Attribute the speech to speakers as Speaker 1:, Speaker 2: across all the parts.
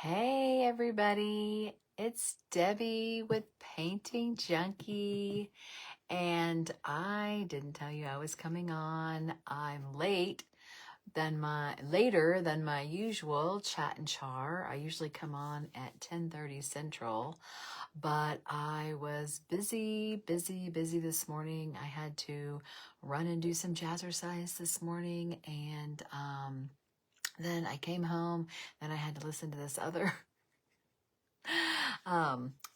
Speaker 1: Hey everybody, it's Debbie with Painting Junkie, and I didn't tell you I was coming on. I'm later than my usual chat and char. I usually come on at 10:30 Central, but I was busy this morning. I had to run and do some jazzercise this morning, and then I came home, then I had to listen to this other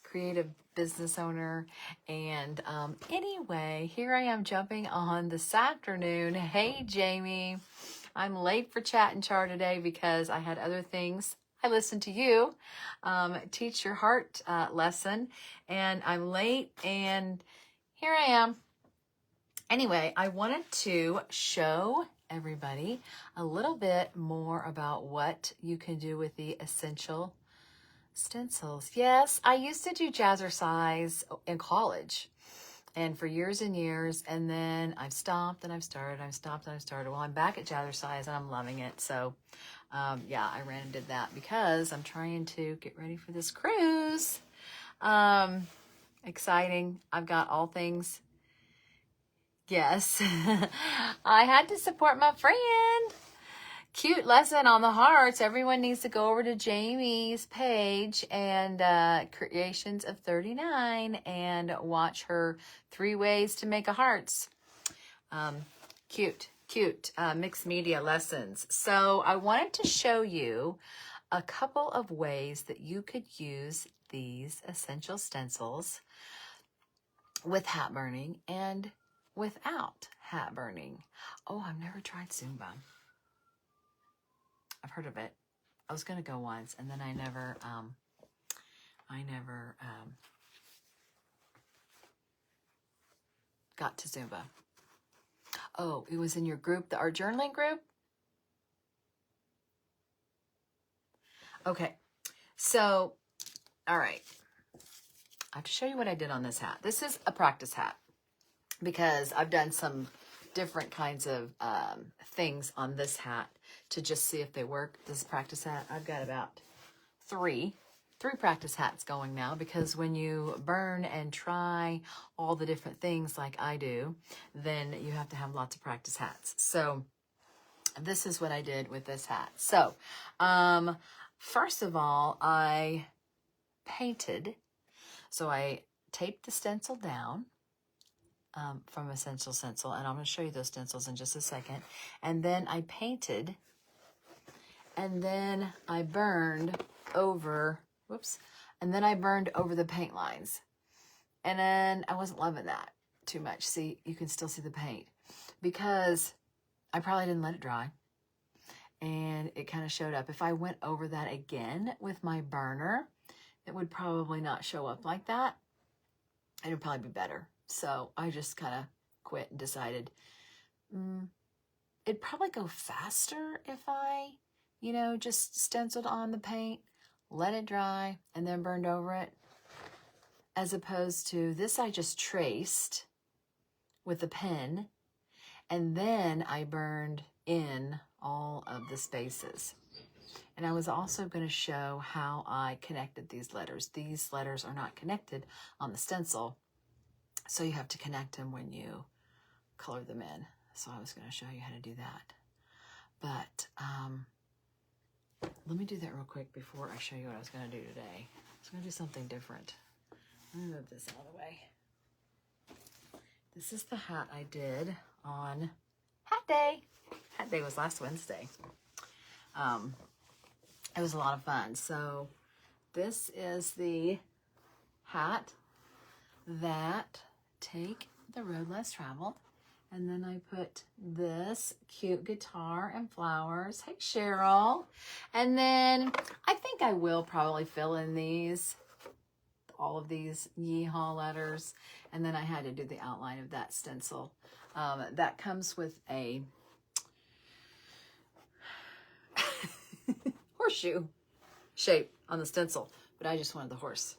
Speaker 1: creative business owner. And anyway, here I am jumping on this afternoon. Hey, Jamie, I'm late for Chat and Char today because I had other things. I listened to you teach your heart lesson, and I'm late, and here I am. Anyway, I wanted to show everybody a little bit more about what you can do with the Essential Stencils. Yes, I used to do jazzercise in college and for years and years, and then I've stopped and I've started, Well, I'm back at jazzercise and I'm loving it. So yeah, I ran and did that because I'm trying to get ready for this cruise. Exciting. I've got all things. Yes, I had to support my friend. Cute lesson on the hearts. Everyone needs to go over to Jamie's page and Creations of 39 and watch her 3 ways to make a hearts. Cute mixed media lessons. So I wanted to show you a couple of ways that you could use these essential stencils with hat burning and without hat burning. Oh, I've never tried Zumba. I've heard of it. I was going to go once, and then I never got to Zumba. Oh, it was in your group, the art journaling group? Okay, so, all right. I have to show you what I did on this hat. This is a practice hat because I've done some different kinds of things on this hat to just see if they work. This practice hat, I've got about three practice hats going now, because when you burn and try all the different things like I do, then you have to have lots of practice hats. So this is what I did with this hat. So first of all, I painted. So I taped the stencil down from Essential Stencil, and I'm going to show you those stencils in just a second. And then I painted, and then I burned over, and then I burned over the paint lines. And then I wasn't loving that too much. See, you can still see the paint because I probably didn't let it dry, and it kind of showed up. If I went over that again with my burner, it would probably not show up like that. It would probably be better. So I just kind of quit and decided it'd probably go faster if I, just stenciled on the paint, let it dry, and then burned over it, as opposed to this. I just traced with a pen, and then I burned in all of the spaces. And I was also going to show how I connected these letters. These letters are not connected on the stencil, so you have to connect them when you color them in. So I was going to show you how to do that. But let me do that real quick before I show you what I was going to do today. I was going to do something different. Let me move this out of the way. This is the hat I did on Hat Day. Hat Day was last Wednesday. It was a lot of fun. So this is the hat that take the road less traveled. And then I put this cute guitar and flowers. Hey, Cheryl. And then I think I will probably fill in these, all of these yeehaw letters. And then I had to do the outline of that stencil. That comes with a horseshoe shape on the stencil, but I just wanted the horse.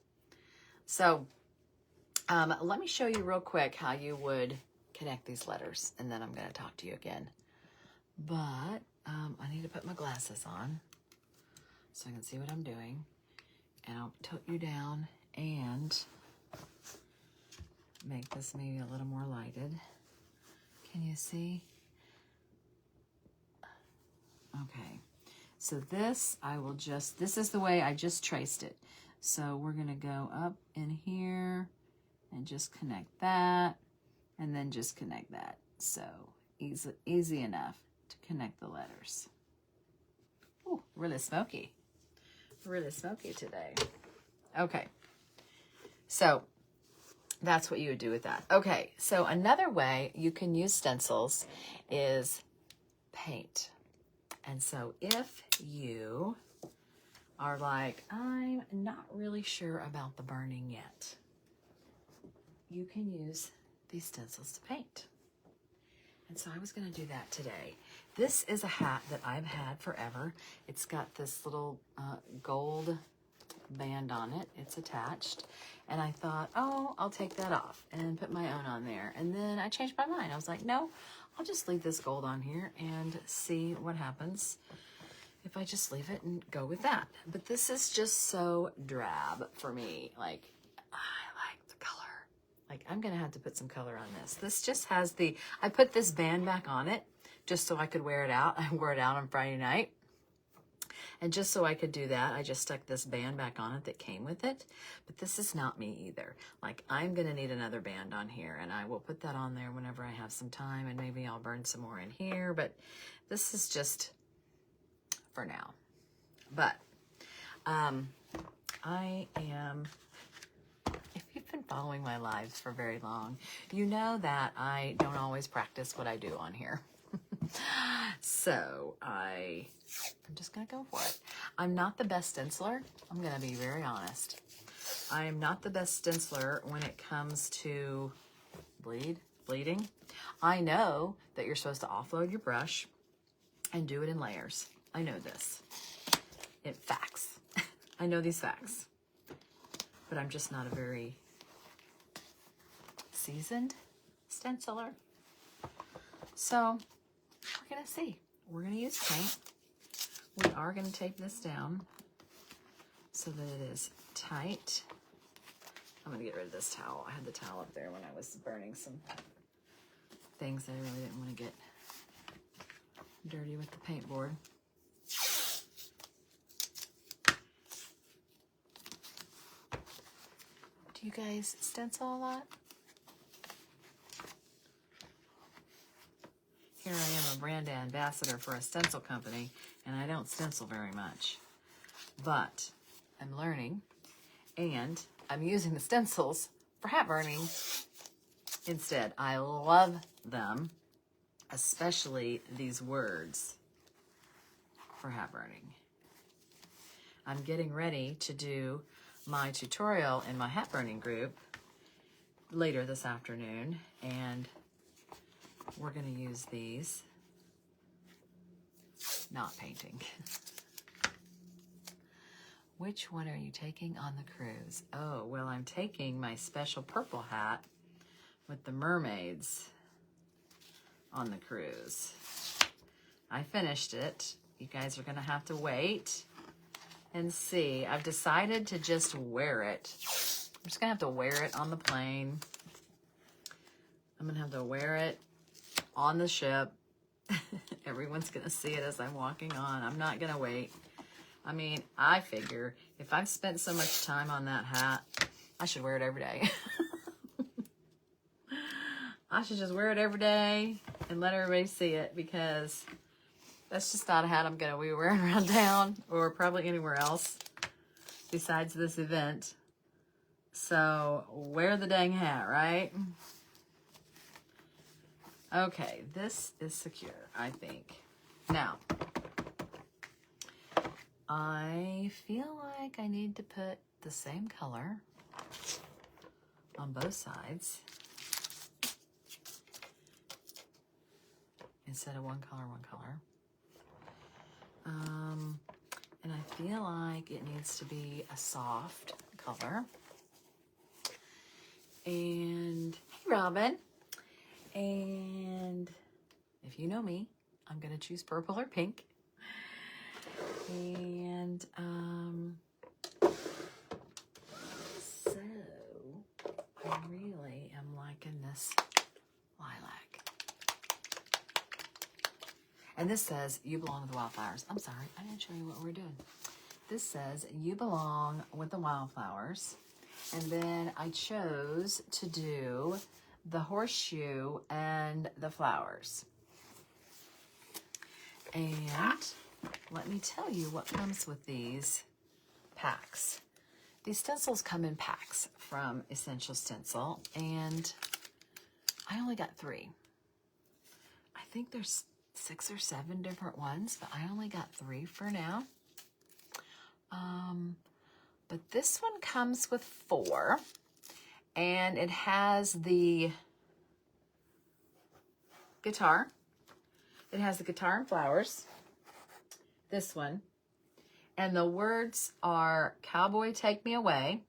Speaker 1: So let me show you real quick how you would connect these letters, and then I'm going to talk to you again. But I need to put my glasses on so I can see what I'm doing. And I'll tilt you down and make this maybe a little more lighted. Can you see? Okay. So this, this is the way I just traced it. So we're gonna go up in here and just connect that, and then just connect that. So easy enough to connect the letters. Ooh, really smoky. Really smoky today. Okay. So that's what you would do with that. Okay, so another way you can use stencils is paint. And so if you are like, I'm not really sure about the burning yet, you can use these stencils to paint. And so I was going to do that today. This is a hat that I've had forever. It's got this little gold band on it. It's attached. And I thought, oh, I'll take that off and put my own on there. And then I changed my mind. I was like, no, I'll just leave this gold on here and see what happens if I just leave it and go with that. But this is just so drab for me. Like, I like the color. Like, I'm going to have to put some color on this. This just has I put this band back on it just so I could wear it out. I wore it out on Friday night. And just so I could do that, I just stuck this band back on it that came with it. But this is not me either. Like, I'm going to need another band on here, and I will put that on there whenever I have some time, and maybe I'll burn some more in here. But this is just for now. But I am, if you've been following my lives for very long, you know that I don't always practice what I do on here. So I'm just going to go for it. I'm not the best stenciler. I'm going to be very honest. I am not the best stenciler when it comes to bleeding. I know that you're supposed to offload your brush and do it in layers. I know this. Facts. I know these facts. But I'm just not a very seasoned stenciler. So we're going to see. We're going to use paint. We are going to tape this down so that it is tight. I'm going to get rid of this towel. I had the towel up there when I was burning some things that I really didn't want to get dirty with the paint board. Do you guys stencil a lot? Here I am, a brand ambassador for a stencil company, and I don't stencil very much. But I'm learning, and I'm using the stencils for hat burning instead. I love them, especially these words for hat burning. I'm getting ready to do my tutorial in my hat burning group later this afternoon, and we're going to use these, not painting. Which one are you taking on the cruise? Oh, well, I'm taking my special purple hat with the mermaids on the cruise. I finished it. You guys are going to have to wait and see. I've decided to just wear it. I'm just going to have to wear it on the plane. I'm going to have to wear it on the ship. Everyone's going to see it as I'm walking on. I'm not going to wait. I mean, I figure if I've spent so much time on that hat, I should wear it every day. I should just wear it every day and let everybody see it, because that's just not a hat I'm going to be wearing around town or probably anywhere else besides this event. So wear the dang hat, right? Okay, this is secure, I think. Now, I feel like I need to put the same color on both sides instead of one color. And I feel like it needs to be a soft color. And hey, Robin. And if you know me, I'm going to choose purple or pink. And so I really am liking this lilac. And this says, you belong with the wildflowers. I'm sorry, I didn't show you what we're doing. This says, you belong with the wildflowers. And then I chose to do the horseshoe and the flowers. And let me tell you what comes with these packs. These stencils come in packs from Essential Stencil, and I only got 3. I think there's 6 or 7 different ones, but I only got 3 for now. But this one comes with 4, and it has the guitar. It has the guitar and flowers, this one. And the words are Cowboy Take Me Away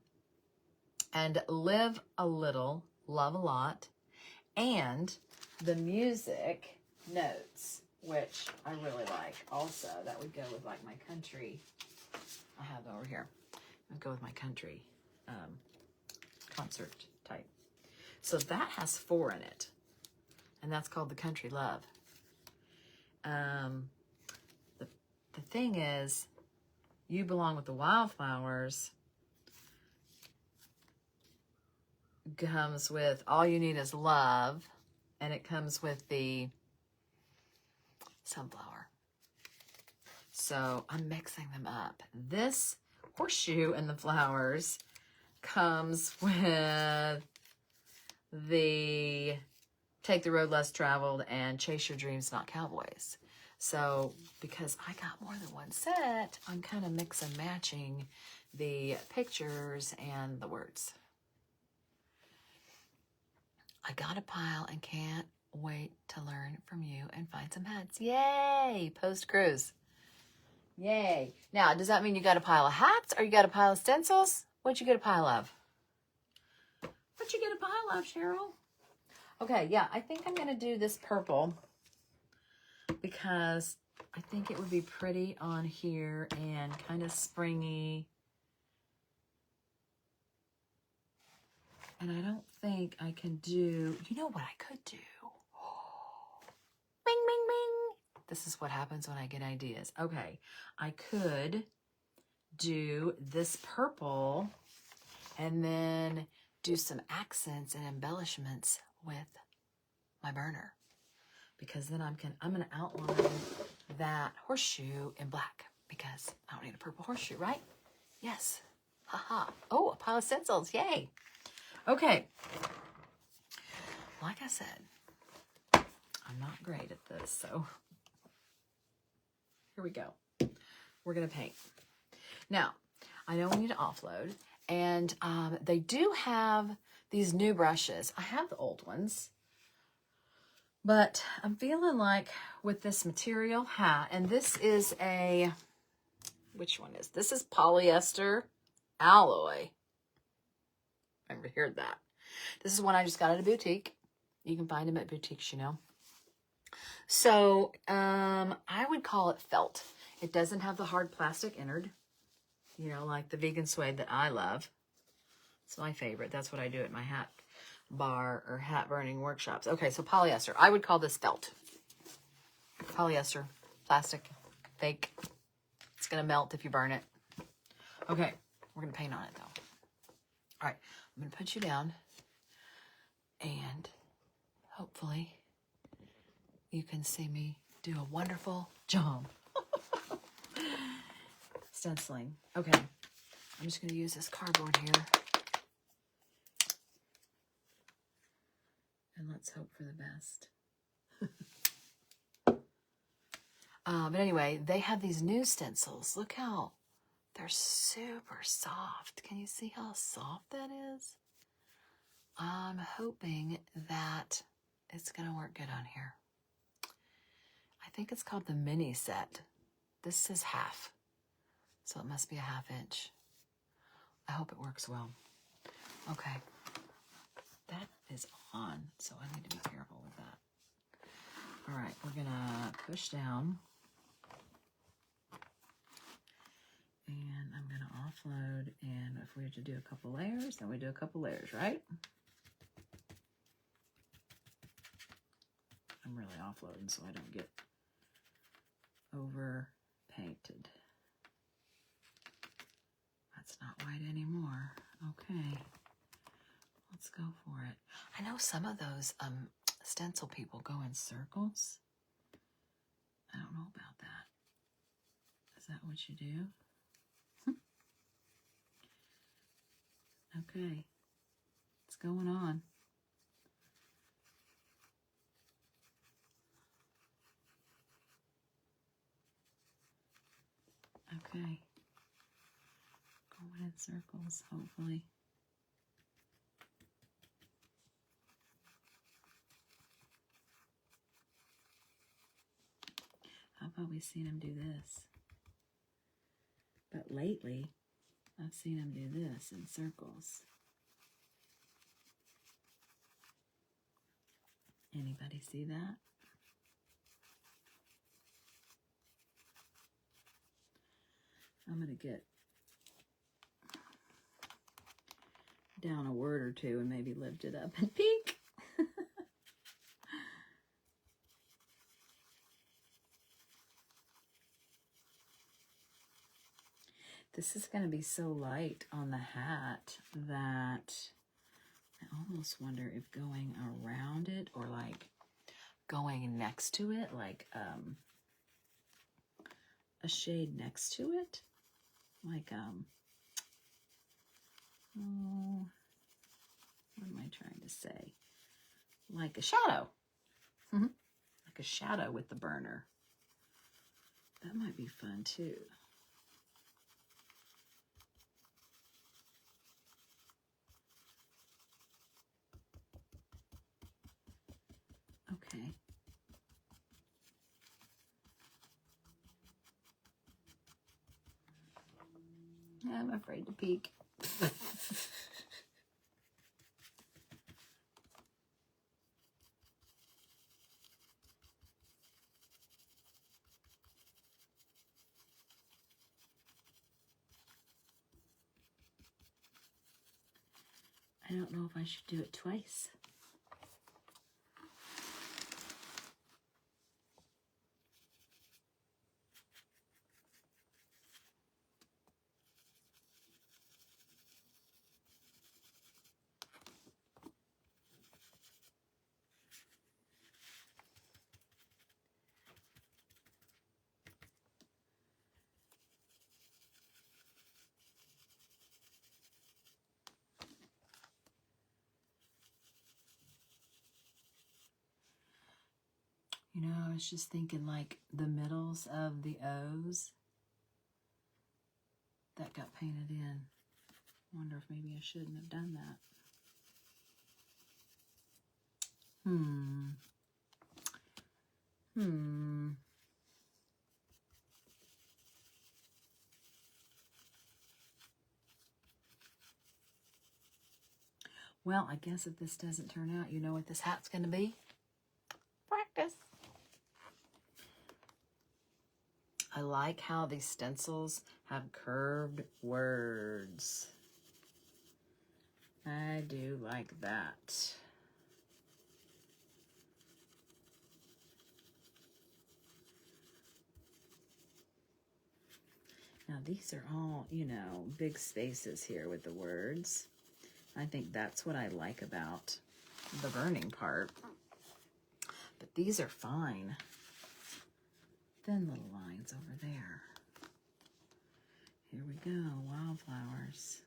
Speaker 1: and Live a Little, Love a Lot. And the music notes, which I really like also. That would go with like my country. I have over here. It would go with my country concert type. So that has 4 in it. And that's called the Country Love. The thing is, you belong with the wildflowers comes with all you need is love, and it comes with the sunflower. So I'm mixing them up. This horseshoe and the flowers comes with the Take the Road Less Traveled and Chase Your Dreams, Not Cowboys. So because I got more than one set, I'm kind of mix and matching the pictures and the words. I got a pile and can't wait to learn from you and find some hats. Yay! Post-cruise. Yay. Now, does that mean you got a pile of hats or you got a pile of stencils? What'd you get a pile of? What'd you get a pile of, Cheryl? Okay, yeah, I think I'm going to do this purple because I think it would be pretty on here and kind of springy. And I don't think I can do, you know what I could do? Bing, bing, bing. This is what happens when I get ideas. Okay, I could do this purple and then do some accents and embellishments with my burner, because then I'm going to outline that horseshoe in black because I don't need a purple horseshoe, right? Yes. Haha. Oh, a pile of stencils. Yay. Okay. Like I said, I'm not great at this, so here we go. We're going to paint. Now, I know we need to offload, and they do have these new brushes. I have the old ones, but I'm feeling like with this material hat, and this is a, which one is? This is polyester alloy. I never heard that. This is one I just got at a boutique. You can find them at boutiques, you know. So I would call it felt. It doesn't have the hard plastic innard, you know, like the vegan suede that I love. It's my favorite. That's what I do at my hat bar or hat burning workshops. Okay, so polyester. I would call this felt. Polyester, plastic, fake. It's going to melt if you burn it. Okay, we're going to paint on it though. All right, I'm going to put you down and hopefully you can see me do a wonderful job. Stenciling. Okay, I'm just going to use this cardboard here. And let's hope for the best. But anyway, they have these new stencils. Look how they're super soft. Can you see how soft that is? I'm hoping that it's going to work good on here. I think it's called the mini set. This is half, so it must be a 1/2 inch. I hope it works well. Okay, that is on, so I need to be careful with that. All right, we're gonna push down offload, and if we have to do a couple layers, then we do a couple layers, right? I'm really offloading so I don't get over painted. That's not white anymore. Okay, let's go for it. I know some of those stencil people go in circles. I don't know about that. Is that what you do? Okay, what's going on? Okay, going in circles, hopefully. How about we seen him do this? But lately, I've seen him do this in circles. Anybody see that? I'm going to get down a word or two and maybe lift it up and peek. This is going to be so light on the hat that I almost wonder if going around it or like going next to it, like a shade next to it, like oh, what am I trying to say? Like a shadow. Like a shadow with the burner. That might be fun too. Okay. I'm afraid to peek. I don't know if I should do it twice. You know, I was just thinking like the middles of the O's that got painted in. Wonder if maybe I shouldn't have done that. Well, I guess if this doesn't turn out, you know what this hat's going to be? Practice. I like how these stencils have curved words. I do like that. Now these are all, you know, big spaces here with the words. I think that's what I like about the burning part. But these are fine. Thin little lines over there. Here we go, wildflowers.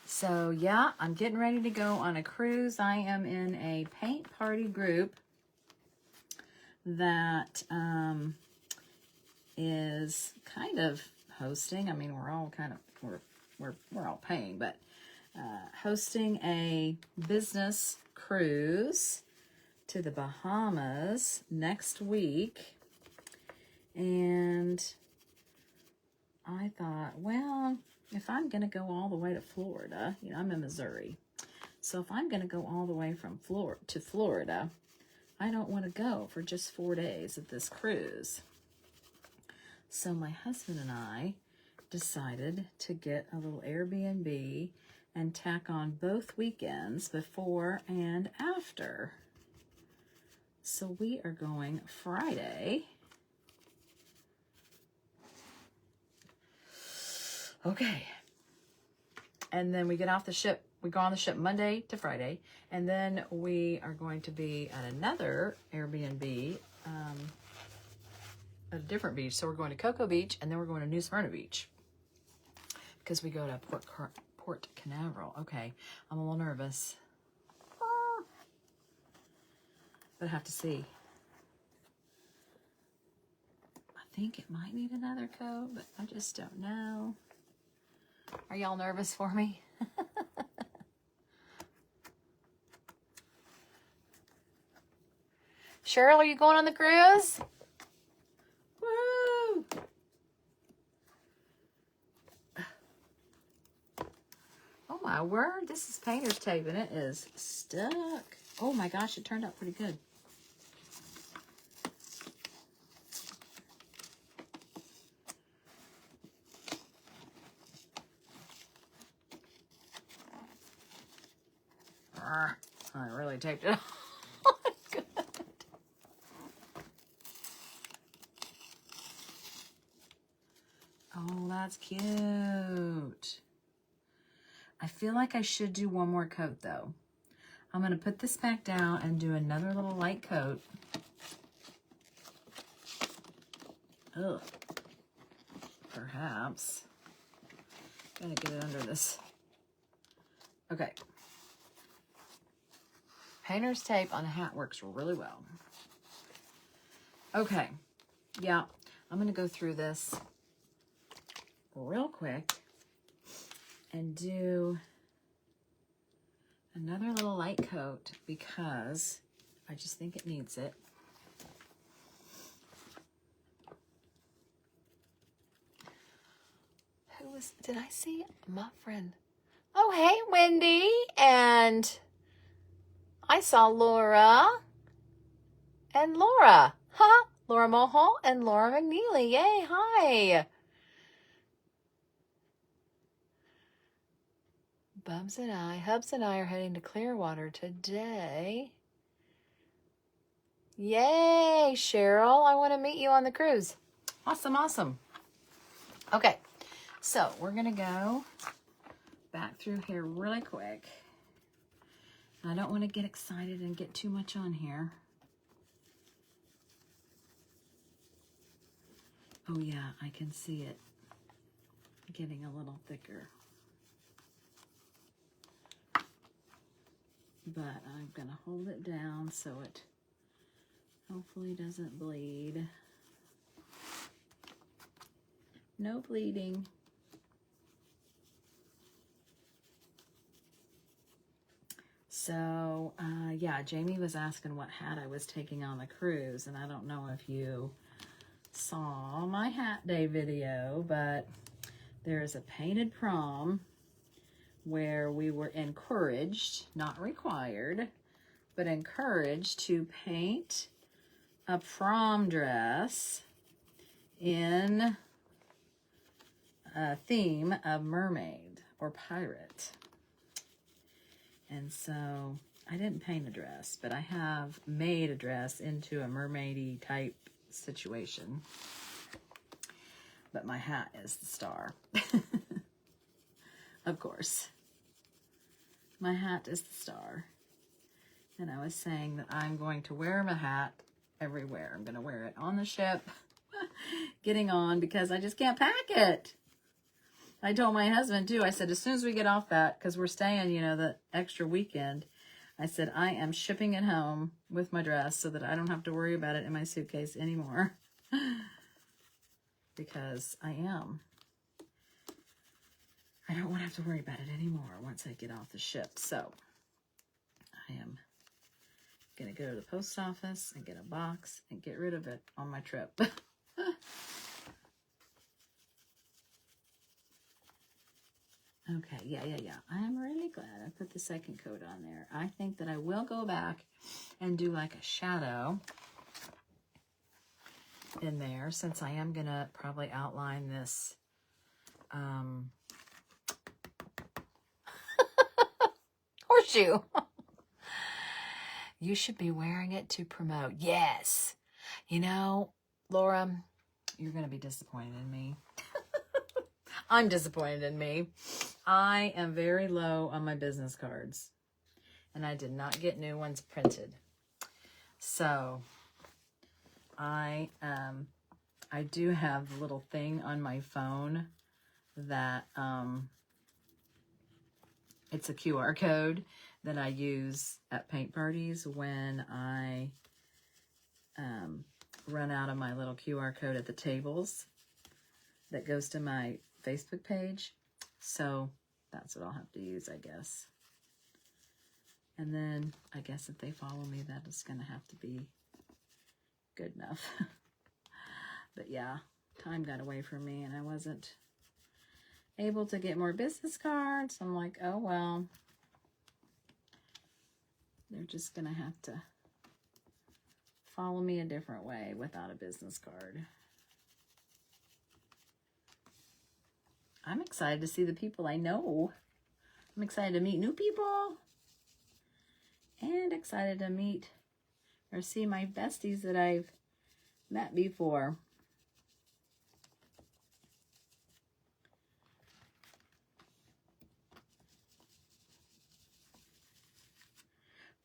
Speaker 1: So yeah, I'm getting ready to go on a cruise. I am in a paint party group that is kind of hosting. I mean, we're all kind of we're all paying, but hosting a business cruise to the Bahamas next week. And I thought, well, if I'm going to go all the way to Florida, you know, I'm in Missouri. So if I'm going to go all the way from Florida to Florida, I don't want to go for just 4 days of this cruise. So my husband and I decided to get a little Airbnb and tack on both weekends, before and after. So we are going Friday. Okay. And then we get off the ship. We go on the ship Monday to Friday. And then we are going to be at another Airbnb at a different beach. So we're going to Cocoa Beach, and then we're going to New Smyrna Beach, because we go to Port Canaveral. Okay, I'm a little nervous. But I have to see. I think it might need another coat, but I just don't know. Are y'all nervous for me? Cheryl, are you going on the cruise? Woo! Oh my word, this is painter's tape and it is stuck. Oh my gosh, it turned out pretty good. I really taped it on good. Oh, that's cute. I feel like I should do one more coat though. I'm going to put this back down and do another little light coat. Ugh. Perhaps. Gotta get it under this. Okay. Painter's tape on a hat works really well. Okay. Yeah. I'm going to go through this real quick and do another little light coat because I just think it needs it. Did I see my friend? Oh, hey, Wendy. And I saw Laura and Laura. Huh? Laura Mulhall and Laura McNeely. Yay, hi. Hubs and I are heading to Clearwater today. Yay, Cheryl. I want to meet you on the cruise. Awesome, awesome. Okay, so we're going to go back through here really quick. I don't want to get excited and get too much on here. Oh yeah, I can see it getting a little thicker. But I'm going to hold it down so it hopefully doesn't bleed. No bleeding. So, yeah, Jamie was asking what hat I was taking on the cruise, and I don't know if you saw my hat day video, but there is a painted prom where we were encouraged, not required, but encouraged to paint a prom dress in a theme of mermaid or pirate. And so I didn't paint a dress, but I have made a dress into a mermaidy type situation. But my hat is the star. Of course. My hat is the star. And I was saying that I'm going to wear my hat everywhere. I'm going to wear it on the ship, getting on, because I just can't pack it. I told my husband too, I said, as soon as we get off that, because we're staying, you know, the extra weekend, I said, I am shipping it home with my dress so that I don't have to worry about it in my suitcase anymore. Because I don't want to have to worry about it anymore once I get off the ship. So I am going to go to the post office and get a box and get rid of it on my trip. Okay, yeah. I'm really glad I put the second coat on there. I think that I will go back and do like a shadow in there, since I am going to probably outline this horseshoe. You should be wearing it to promote. Yes. You know, Laura, you're going to be disappointed in me. I'm disappointed in me. I am very low on my business cards, and I did not get new ones printed. So I do have the little thing on my phone that it's a QR code that I use at paint parties when I run out of my little QR code at the tables that goes to my Facebook page. So that's what I'll have to use, I guess. And then I guess if they follow me, that is going to have to be good enough. But yeah, time got away from me and I wasn't able to get more business cards. I'm like, oh well, they're just going to have to follow me a different way without a business card. I'm excited to see the people I know. I'm excited to meet new people. And excited to meet or see my besties that I've met before.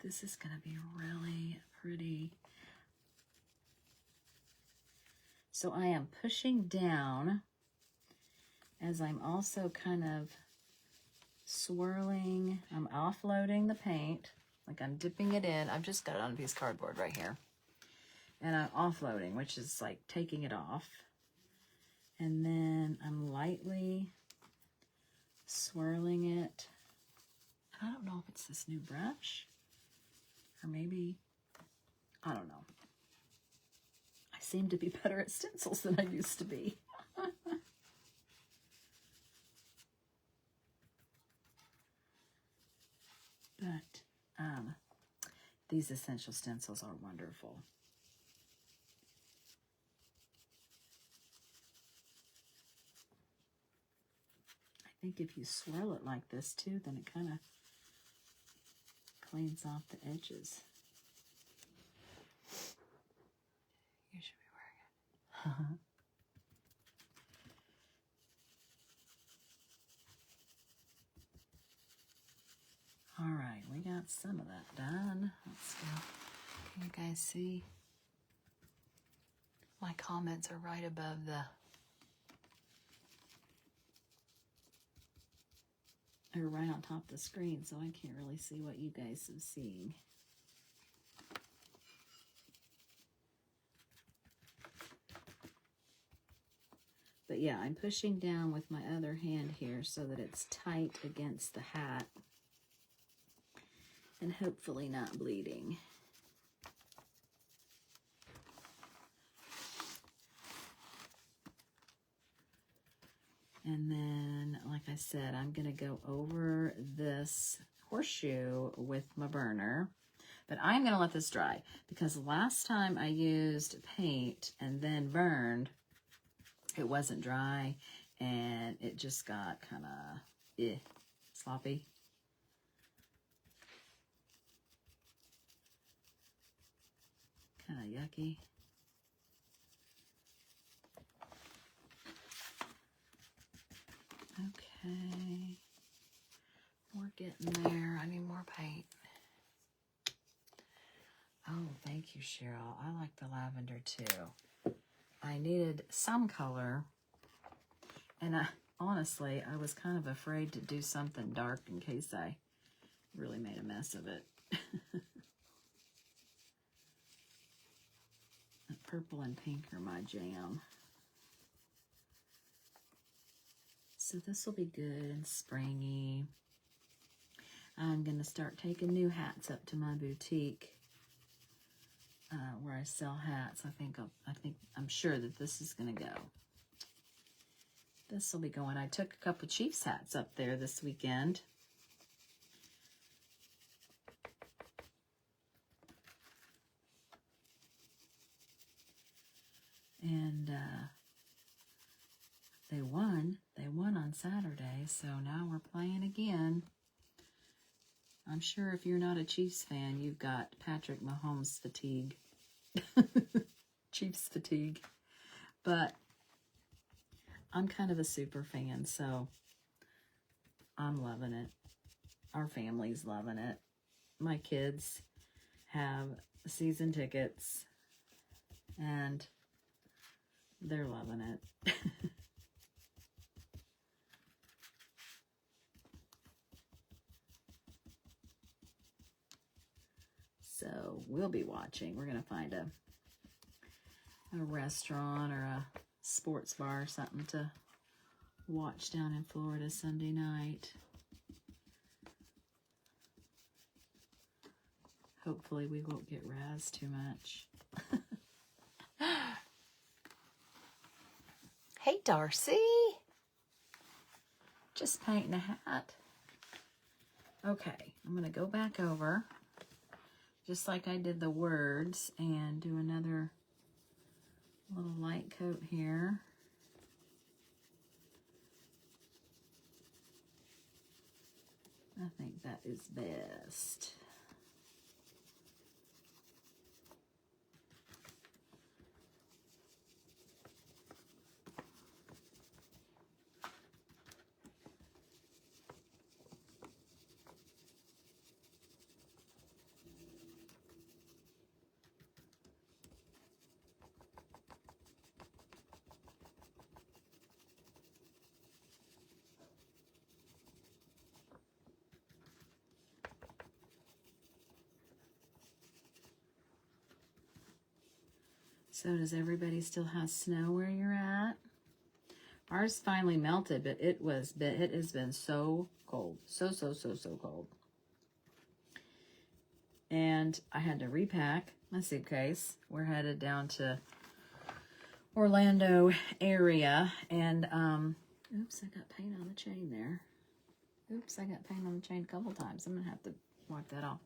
Speaker 1: This is going to be really pretty. So I am pushing down as I'm also kind of swirling. I'm offloading the paint. Like I'm dipping it in. I've just got it on a piece of cardboard right here. And I'm offloading, which is like taking it off. And then I'm lightly swirling it. I don't know if it's this new brush or maybe, I don't know. I seem to be better at stencils than I used to be. But these Essential Stencils are wonderful. I think if you swirl it like this too, then it kind of cleans off the edges. You should be wearing it. All right, we got some of that done. Let's go. Can you guys see? My comments are right above they're right on top of the screen, so I can't really see what you guys are seeing. But yeah, I'm pushing down with my other hand here so that it's tight against the hat and hopefully not bleeding. And then, like I said, I'm going to go over this horseshoe with my burner. But I'm going to let this dry because last time I used paint and then burned, it wasn't dry and it just got kind of sloppy. Kind of yucky. Okay, we're getting there. I need more paint. Oh, thank you, Cheryl. I like the lavender too. I needed some color, and honestly, I was kind of afraid to do something dark in case I really made a mess of it. Purple and pink are my jam. So this will be good and springy. I'm going to start taking new hats up to my boutique where I sell hats. I'm sure that this is going to go. This will be going. I took a couple Chiefs hats up there this weekend. And they won. They won on Saturday, so now we're playing again. I'm sure if you're not a Chiefs fan, you've got Patrick Mahomes fatigue. Chiefs fatigue. But I'm kind of a super fan, so I'm loving it. Our family's loving it. My kids have season tickets, and they're loving it. So we'll be watching. We're going to find a restaurant or a sports bar or something to watch down in Florida Sunday night. Hopefully we won't get razzed too much. Hey, Darcy. Just painting a hat. Okay, I'm going to go back over, just like I did the words, and do another little light coat here. I think that is best. So does everybody still have snow where you're at? Ours finally melted, but it has been so cold. So cold. And I had to repack my suitcase. We're headed down to Orlando area, and oops, I got paint on the chain there. Oops, I got paint on the chain a couple times. I'm gonna have to wipe that off.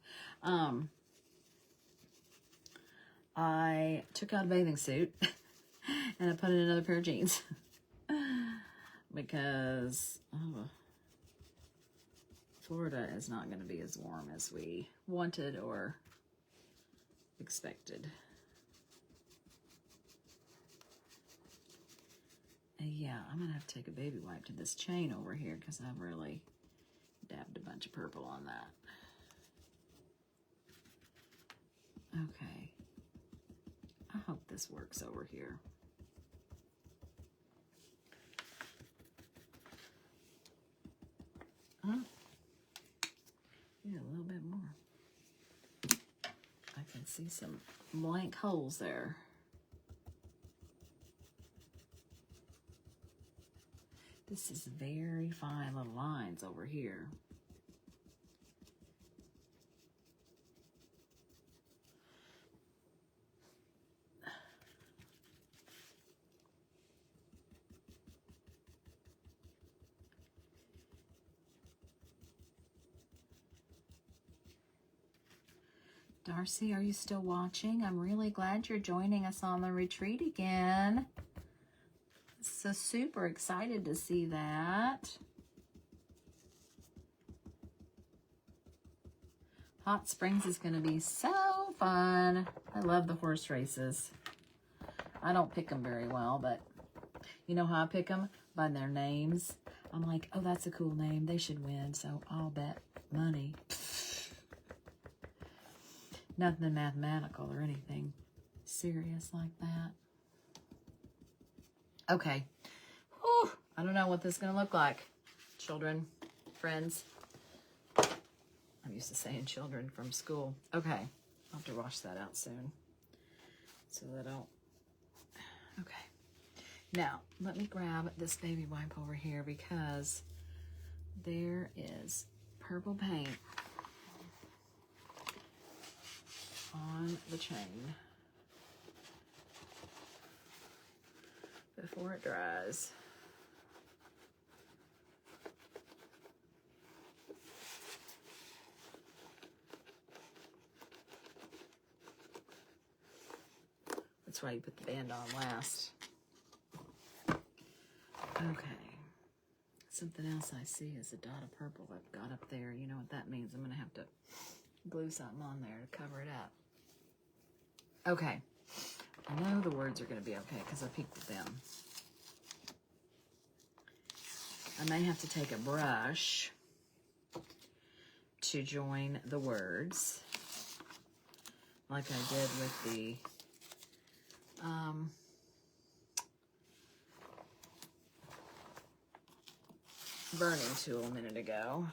Speaker 1: I took out a bathing suit and I put in another pair of jeans because Florida is not going to be as warm as we wanted or expected. Yeah, I'm going to have to take a baby wipe to this chain over here because I've really dabbed a bunch of purple on that. Okay. I hope this works over here. Huh? Yeah, a little bit more. I can see some blank holes there. This is very fine little lines over here. Darcy, are you still watching? I'm really glad you're joining us on the retreat again. So super excited to see that. Hot Springs is going to be so fun. I love the horse races. I don't pick them very well, but you know how I pick them? By their names. I'm like, oh, that's a cool name. They should win, so I'll bet money. Nothing mathematical or anything serious like that. Okay. Whew, I don't know what this is going to look like. Children, friends. I'm used to saying children from school. Okay, I'll have to wash that out soon so that I don't. Okay, now let me grab this baby wipe over here because there is purple paint on the chain before it dries. That's why you put the band on last. Okay. Something else I see is a dot of purple I've got up there. You know what that means. I'm going to have to glue something on there to cover it up. Okay. I know the words are going to be okay because I peeked at them. I may have to take a brush to join the words like I did with the burning tool a minute ago.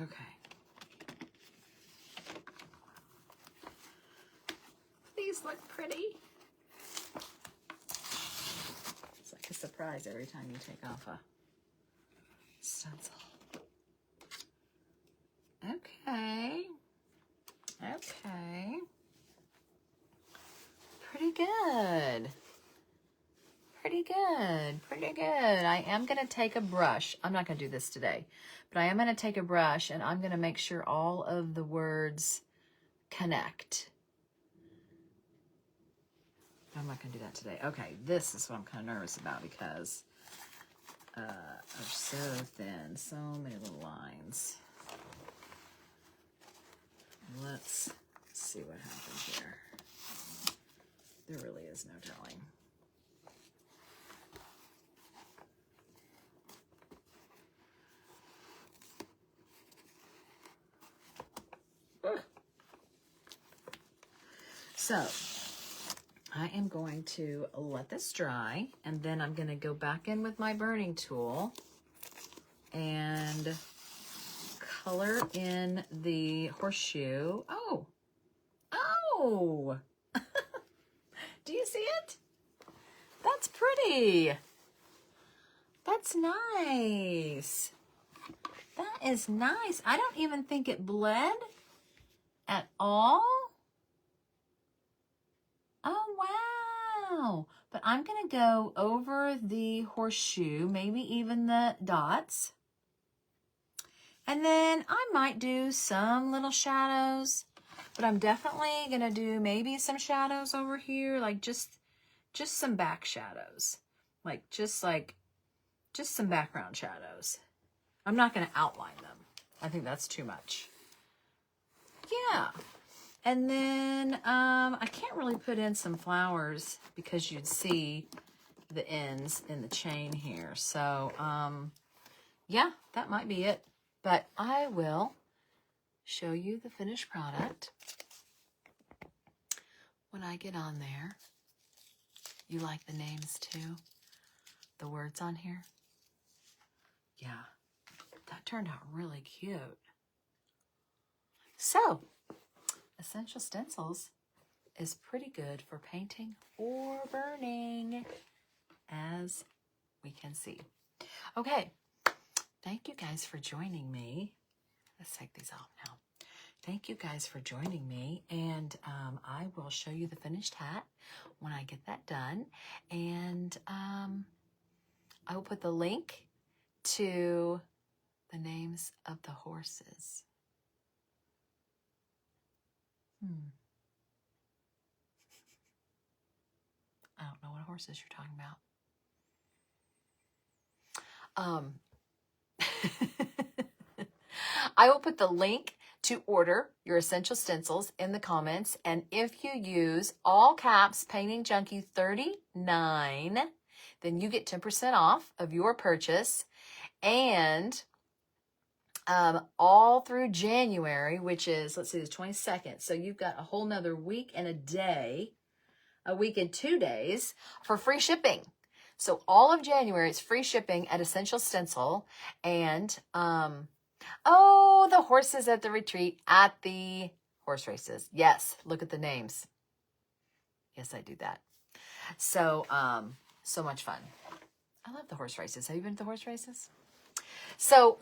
Speaker 1: Okay. These look pretty. It's like a surprise every time you take off a stencil. Okay. Okay. Pretty good. Pretty good. Pretty good. I am going to take a brush. I'm not going to do this today, but I am going to take a brush and I'm going to make sure all of the words connect. I'm not going to do that today. Okay, this is what I'm kind of nervous about because they're so thin. So many little lines. Let's see what happens here. There really is no telling. So I am going to let this dry and then I'm going to go back in with my burning tool and color in the horseshoe. Oh, do you see it? That's pretty. That's nice. That is nice. I don't even think it bled at all. Oh, wow. But I'm going to go over the horseshoe, maybe even the dots. And then I might do some little shadows, but I'm definitely going to do maybe some shadows over here, like just some back shadows, like just some background shadows. I'm not going to outline them. I think that's too much. Yeah. And then I can't really put in some flowers because you'd see the ends in the chain here. So yeah, that might be it. But I will show you the finished product when I get on there. You like the names too? The words on here? Yeah, that turned out really cute. So, Essential Stencils is pretty good for painting or burning, as we can see. Okay, thank you guys for joining me. Let's take these off now. Thank you guys for joining me, and I will show you the finished hat when I get that done, and I will put the link to the names of the horses. I don't know what horses you're talking about. I will put the link to order your Essential Stencils in the comments. And if you use all caps Painting Junkie 39, then you get 10% off of your purchase. And all through January, which is, let's see, the 22nd. So you've got a whole nother week and a day, a week and 2 days for free shipping. So all of January, it's free shipping at Essential Stencil. And, oh, the horses at the retreat, at the horse races. Yes, look at the names. Yes, I do that. So, so much fun. I love the horse races. Have you been to the horse races? So,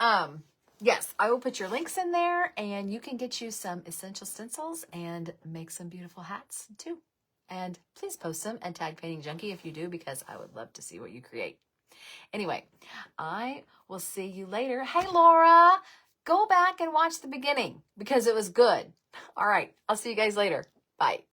Speaker 1: yes, I will put your links in there, and you can get you some Essential Stencils and make some beautiful hats too. And please post them and tag Painting Junkie if you do, because I would love to see what you create. Anyway, I will see you later. Hey, Laura, go back and watch the beginning because it was good. All right, I'll see you guys later. Bye.